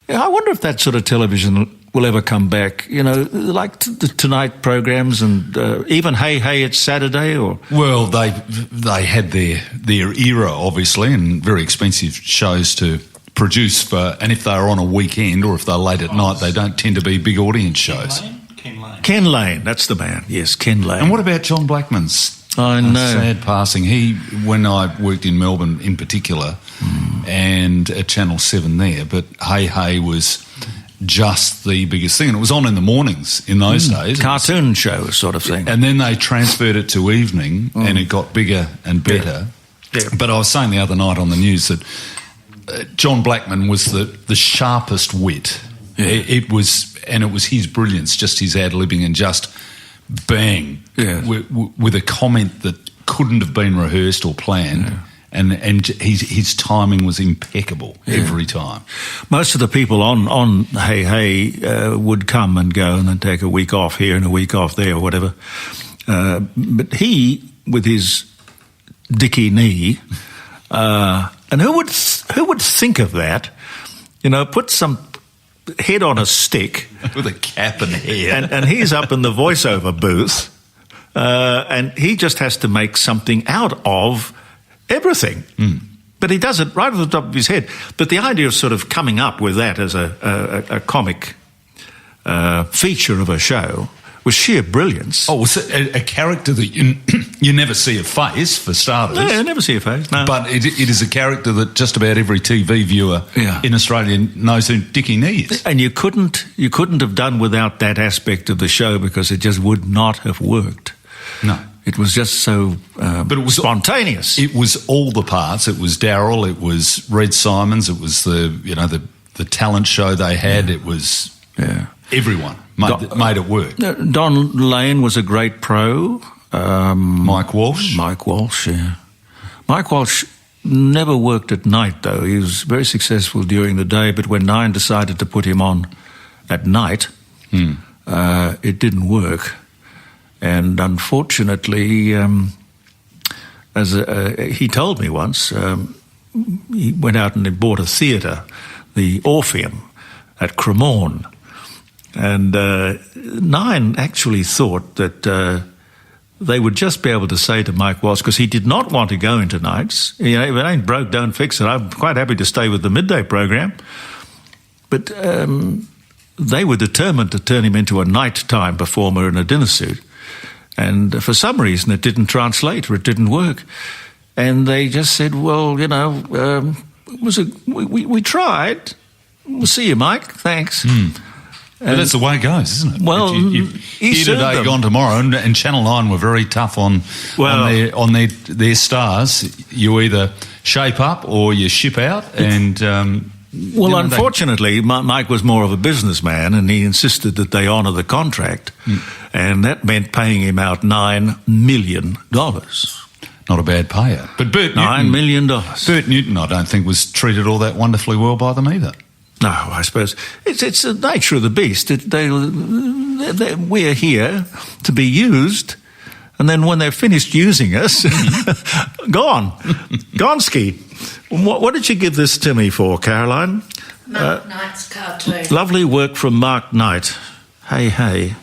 Yeah, I wonder if that sort of television will ever come back, you know, like the Tonight programs and even Hey Hey It's Saturday or... Well, they had their era, obviously, and very expensive shows to produce for, and if they're on a weekend or if they're late at night, they don't tend to be big audience shows. Ken Lane, that's the man, yes, Ken Lane. And what about John Blackman's I know. sad passing? When I worked in Melbourne in particular, and at Channel 7 there, but Hey Hey was just the biggest thing, and it was on in the mornings in those days. Cartoon show sort of thing. And then they transferred it to evening, and it got bigger and better. Yeah. But I was saying the other night on the news that John Blackman was the sharpest wit. Yeah. It was his brilliance, just his ad-libbing and just bang, with a comment that couldn't have been rehearsed or planned. Yeah. And his timing was impeccable every time. Most of the people on Hey Hey would come and go and then take a week off here and a week off there or whatever. But he, with his Dicky Knee, and who would think of that? You know, put some head on a stick with a cap and hair, and he's up in the voiceover booth, and he just has to make something out of everything. But he does it right at the top of his head. But the idea of sort of coming up with that as a comic feature of a show was sheer brilliance. Oh, so a character that you never see a face, for starters. Yeah, never see a face, no. But it is a character that just about every TV viewer in Australia knows who Dicky Knee is. And you couldn't have done without that aspect of the show because it just would not have worked. No. It was just so but it was spontaneous. It was all the parts. It was Daryl. It was Red Simons. It was the talent show they had. It was everyone made it work. Don Lane was a great pro. Mike Walsh. Mike Walsh, yeah. Mike Walsh never worked at night, though. He was very successful during the day, but when Nine decided to put him on at night, it didn't work. And unfortunately, he told me once, he went out and he bought a theatre, the Orpheum, at Cremorne. And Nine actually thought that they would just be able to say to Mike Walsh, because he did not want to go into nights. You know, if it ain't broke, don't fix it. I'm quite happy to stay with the midday program. But they were determined to turn him into a nighttime performer in a dinner suit. And for some reason, it didn't translate or it didn't work. And they just said, well, you know, we tried. We'll see you, Mike. Thanks. But that's the way it goes, isn't it? Well, here today, gone tomorrow, and Channel 9 were very tough on their stars. You either shape up or you ship out, and... unfortunately, Mike was more of a businessman, and he insisted that they honour the contract, and that meant paying him out $9 million. Not a bad payout. But Bert Newton... $9 million. Bert Newton, I don't think, was treated all that wonderfully well by them either. No, I suppose. It's the nature of the beast. We're here to be used, and then when they're finished using us, gone. Gonski. What did you give this to me for, Caroline? Mark Knight's cartoon. Lovely work from Mark Knight. Hey, hey.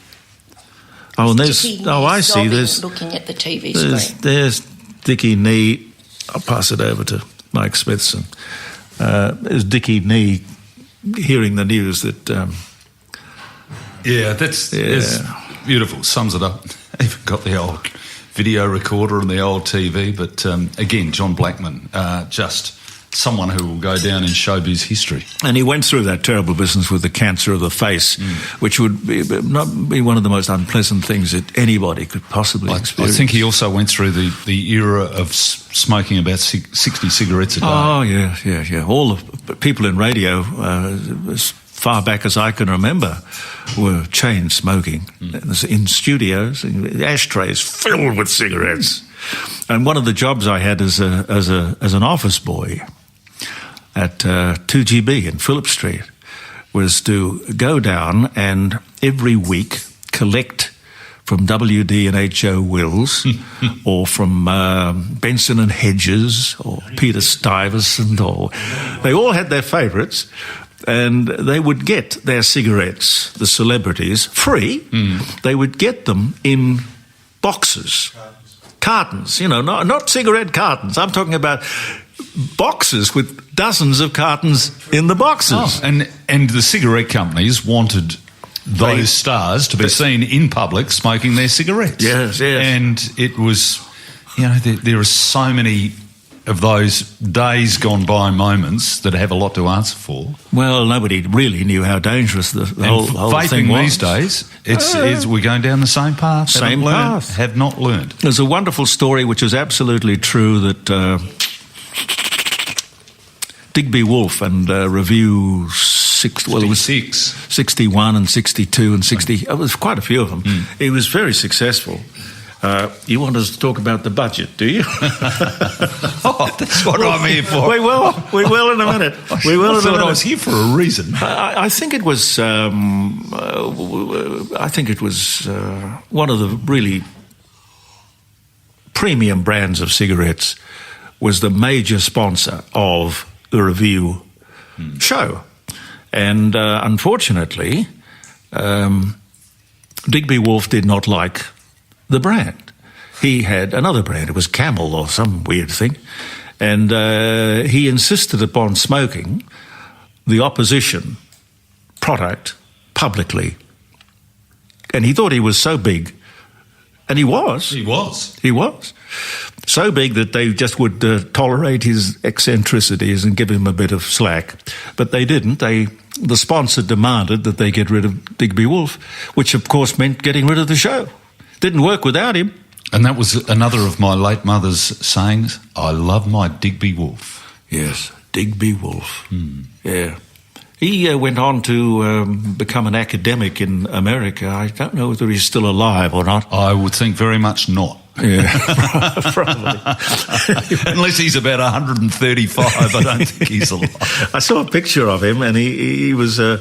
Oh, and there's... I see. There's... Looking at the TV screen. There's Dicky Knee. I'll pass it over to Mike Smithson. There's Dicky Knee hearing the news that... that's beautiful. Sums it up. Even got the old video recorder and the old TV. But again, John Blackman, just someone who will go down in showbiz history. And he went through that terrible business with the cancer of the face, which would not be one of the most unpleasant things that anybody could possibly experience. I think he also went through the era of smoking about 60 cigarettes a day. Oh, yeah. All the people in radio, as far back as I can remember, were chain smoking in studios, ashtrays filled with cigarettes. And one of the jobs I had as an office boy at 2GB in Phillip Street was to go down and every week collect from WD and H.O. Wills or from Benson and Hedges or Peter Stuyvesant. They all had their favourites. and they would get their cigarettes, the celebrities, free. They would get them in boxes, cartons, not cigarette cartons. I'm talking about boxes with dozens of cartons in the boxes. Oh, and the cigarette companies wanted those stars to be seen in public smoking their cigarettes. Yes. And it was, there are so many of those days gone by moments that have a lot to answer for. Well, nobody really knew how dangerous the whole thing was. These days, it's we're going down the same path. Have not learned. There's a wonderful story which is absolutely true that Digby Wolfe and Review 61 and 62 and 60. It was quite a few of them. He was very successful. You want us to talk about the budget, do you? That's what I'm here for. We will in a minute. I thought I was here for a reason. I think it was. One of the really premium brands of cigarettes was the major sponsor of the Review show, and unfortunately, Digby Wolfe did not like the brand. He had another brand. It was Camel or some weird thing. And he insisted upon smoking the opposition product publicly. And he thought he was so big. And he was. He was. So big that they just would tolerate his eccentricities and give him a bit of slack. But they didn't. The sponsor demanded that they get rid of Digby Wolfe, which of course meant getting rid of the show. Didn't work without him. And that was another of my late mother's sayings. I love my Digby Wolfe. Yes, Digby Wolfe. Yeah. He went on to become an academic in America. I don't know whether he's still alive or not. I would think very much not. Yeah, probably. Unless he's about 135, I don't think he's alive. I saw a picture of him, and he was so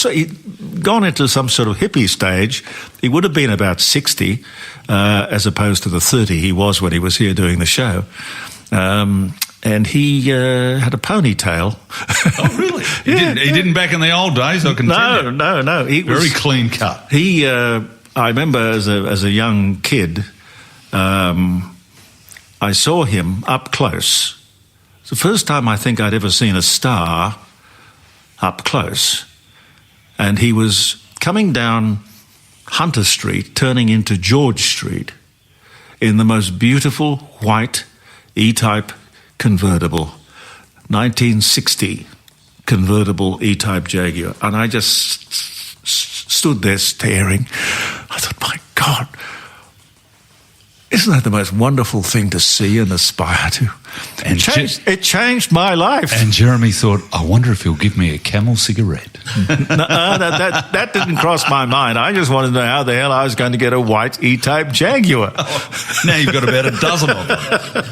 he'd gone into some sort of hippie stage. He would have been about 60, as opposed to the 30 he was when he was here doing the show. And he had a ponytail. Oh, really? He didn't back in the old days, I can tell you. No. He very was clean cut. He, I remember as a young kid, I saw him up close. It's the first time I think I'd ever seen a star up close. And he was coming down Hunter Street, turning into George Street, in the most beautiful white E-Type convertible, 1960 convertible E-Type Jaguar. And I just stood there staring. I thought, my God, isn't that the most wonderful thing to see and aspire to? And it changed my life. And Jeremy thought, I wonder if he'll give me a Camel cigarette. That didn't cross my mind. I just wanted to know how the hell I was going to get a white E-Type Jaguar. Now you've got about a dozen of them.